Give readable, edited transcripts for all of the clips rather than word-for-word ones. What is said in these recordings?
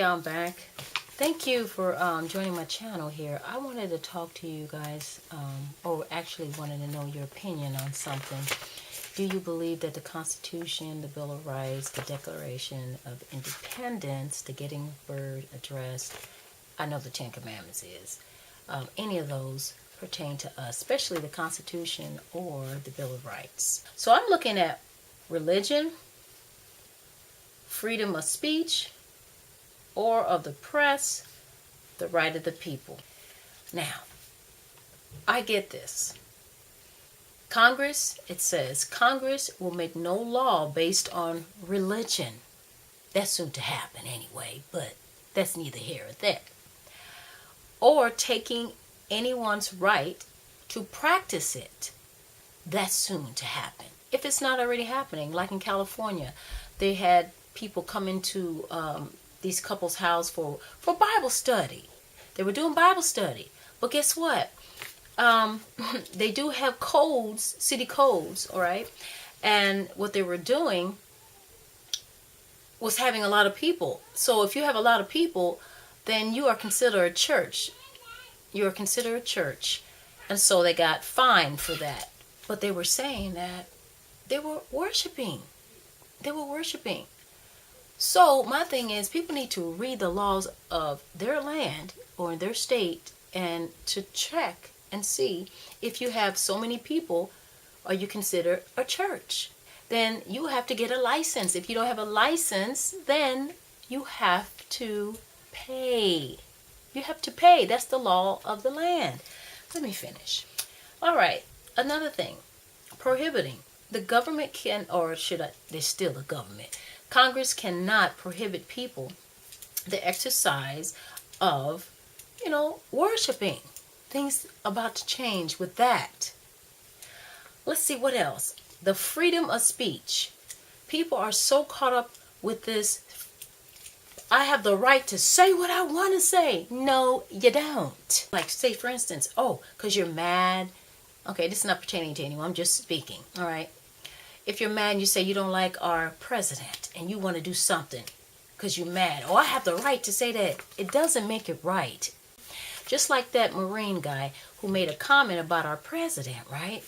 y'all, I'm back. Thank you for joining my channel here. I wanted to talk to you guys, or actually wanted to know your opinion on something. Do you believe that the Constitution, the Bill of Rights, the Declaration of Independence, the Gettysburg Address, I know the Ten Commandments is, any of those pertain to us, especially the Constitution or the Bill of Rights? So I'm looking at religion, freedom of speech, or of the press, the right of the people. Now, I get this. Congress, it says, Congress will make no law based on religion. That's soon to happen anyway, but that's neither here or there. Or taking anyone's right to practice it. That's soon to happen. If it's not already happening, like in California, they had people come into these couples' house for Bible study. They were doing Bible study. But guess what? They do have codes, city codes, all right? And what they were doing was having a lot of people. So if you have a lot of people, then you are considered a church. You are considered a church. And so they got fined for that. But they were saying that they were worshiping. They were worshiping. So my thing is, people need to read the laws of their land or in their state and to check and see if you have so many people, are you considered a church? Then you have to get a license. If you don't have a license, then you have to pay. You have to pay. That's the law of the land. Let me finish. All right. Another thing, prohibiting. The government can, or should I, there's still a government. Congress cannot prohibit people the exercise of, worshiping. Things about to change with that. Let's see what else. The freedom of speech. People are so caught up with this, I have the right to say what I want to say. No, you don't. Like, say, for instance, because you're mad. Okay, this is not pertaining to anyone. I'm just speaking. All right. If you're mad and you say you don't like our president and you want to do something because you're mad, I have the right to say that. It doesn't make it right. Just like that Marine guy who made a comment about our president, right?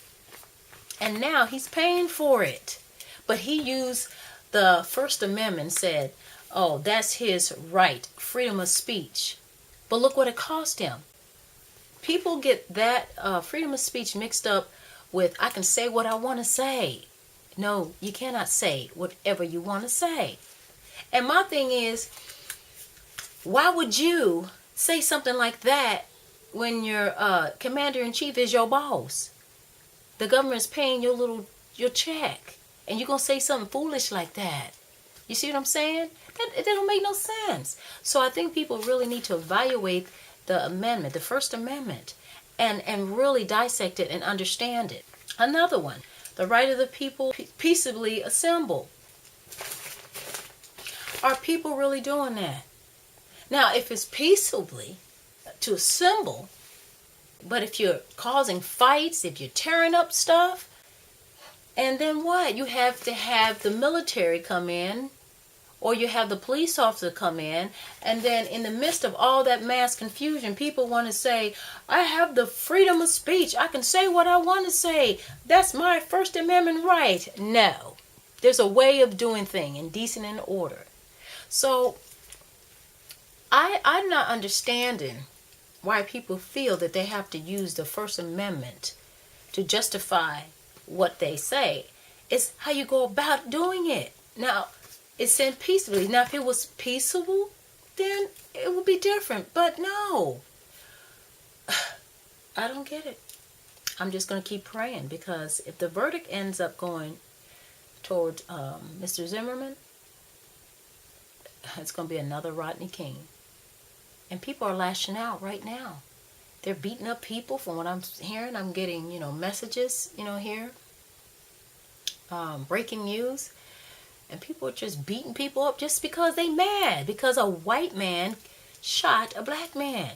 And now he's paying for it. But he used the First Amendment and said, that's his right, freedom of speech. But look what it cost him. People get that freedom of speech mixed up with, I can say what I want to say. No, you cannot say whatever you want to say. And my thing is, why would you say something like that when your commander-in-chief is your boss? The government's paying your check. And you're going to say something foolish like that. You see what I'm saying? That don't make no sense. So I think people really need to evaluate the amendment, the First Amendment, and really dissect it and understand it. Another one. The right of the people peaceably assemble. Are people really doing that? Now, if it's peaceably to assemble, but if you're causing fights, if you're tearing up stuff, and then what? You have to have the military come in, or you have the police officer come in, and then in the midst of all that mass confusion, people want to say, I have the freedom of speech. I can say what I want to say. That's my First Amendment right. No. There's a way of doing things in decent and order. So, I'm not understanding why people feel that they have to use the First Amendment to justify what they say. It's how you go about doing it. Now, it said peaceably. Now, if it was peaceable, then it would be different. But no. I don't get it. I'm just going to keep praying, because if the verdict ends up going toward Mr. Zimmerman, it's going to be another Rodney King. And people are lashing out right now. They're beating up people. From what I'm hearing, I'm getting, messages, here. Breaking news. And people are just beating people up just because they mad. Because a white man shot a black man.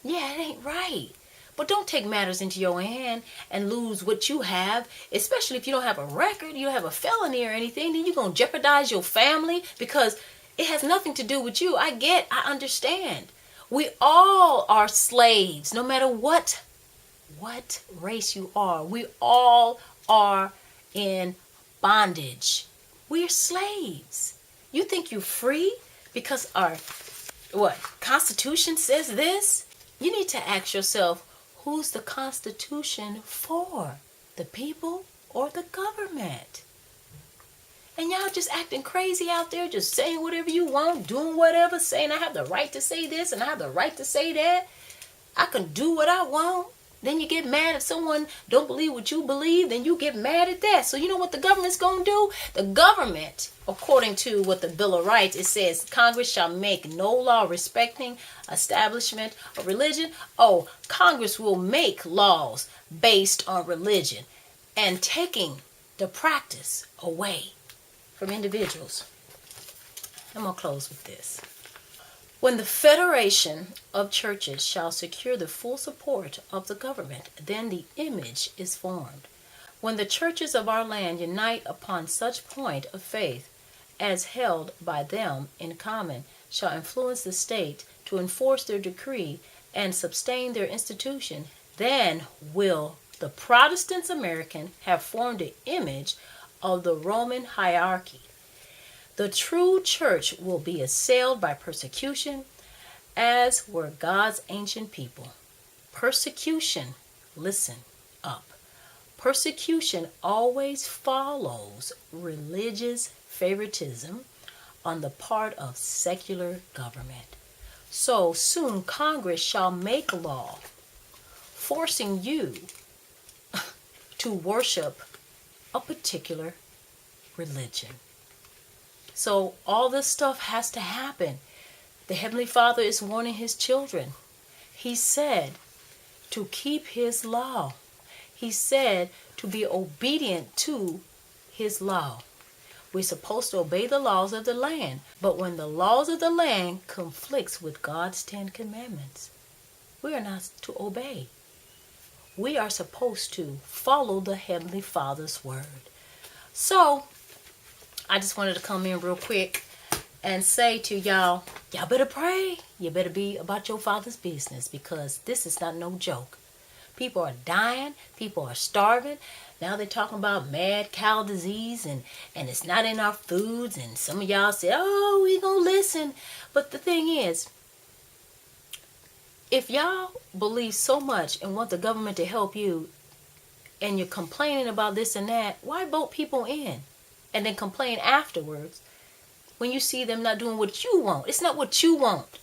Yeah, it ain't right. But don't take matters into your hand and lose what you have. Especially if you don't have a record, you don't have a felony or anything. Then you're going to jeopardize your family. Because It has nothing to do with you. I understand. We all are slaves, no matter what race you are. We all are in bondage. We're slaves. You think you're free because our Constitution says this? You need to ask yourself, who's the Constitution for? The people or the government? And y'all just acting crazy out there, just saying whatever you want, doing whatever, saying I have the right to say this and I have the right to say that. I can do what I want. Then you get mad if someone don't believe what you believe, then you get mad at that. So you know what the government's going to do? The government, according to what the Bill of Rights, it says Congress shall make no law respecting establishment of religion. Oh, Congress will make laws based on religion and taking the practice away from individuals. I'm going to close with this. When the Federation of Churches shall secure the full support of the government, then the image is formed. When the churches of our land unite upon such point of faith as held by them in common shall influence the state to enforce their decree and sustain their institution, then will the Protestants American have formed an image of the Roman hierarchy. The true church will be assailed by persecution, as were God's ancient people. Persecution, listen up. Persecution always follows religious favoritism on the part of secular government. So soon Congress shall make law forcing you to worship a particular religion. So all this stuff has to happen. The Heavenly Father is warning his children. He said to keep his law. He said to be obedient to his law. We're supposed to obey the laws of the land. But when the laws of the land conflicts with God's 10 commandments, we are not to obey. We are supposed to follow the Heavenly Father's word. So I just wanted to come in real quick and say to y'all better pray. You better be about your Father's business, because this is not no joke. People are dying. People are starving. Now they're talking about mad cow disease and it's not in our foods. And some of y'all say, oh, we gonna listen. But the thing is, if y'all believe so much and want the government to help you and you're complaining about this and that, why vote people in? And then complain afterwards when you see them not doing what you want. It's not what you want.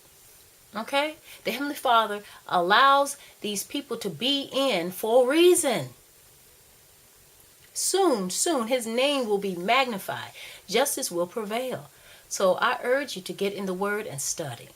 Okay? The Heavenly Father allows these people to be in for a reason. Soon, his name will be magnified. Justice will prevail. So I urge you to get in the word and study.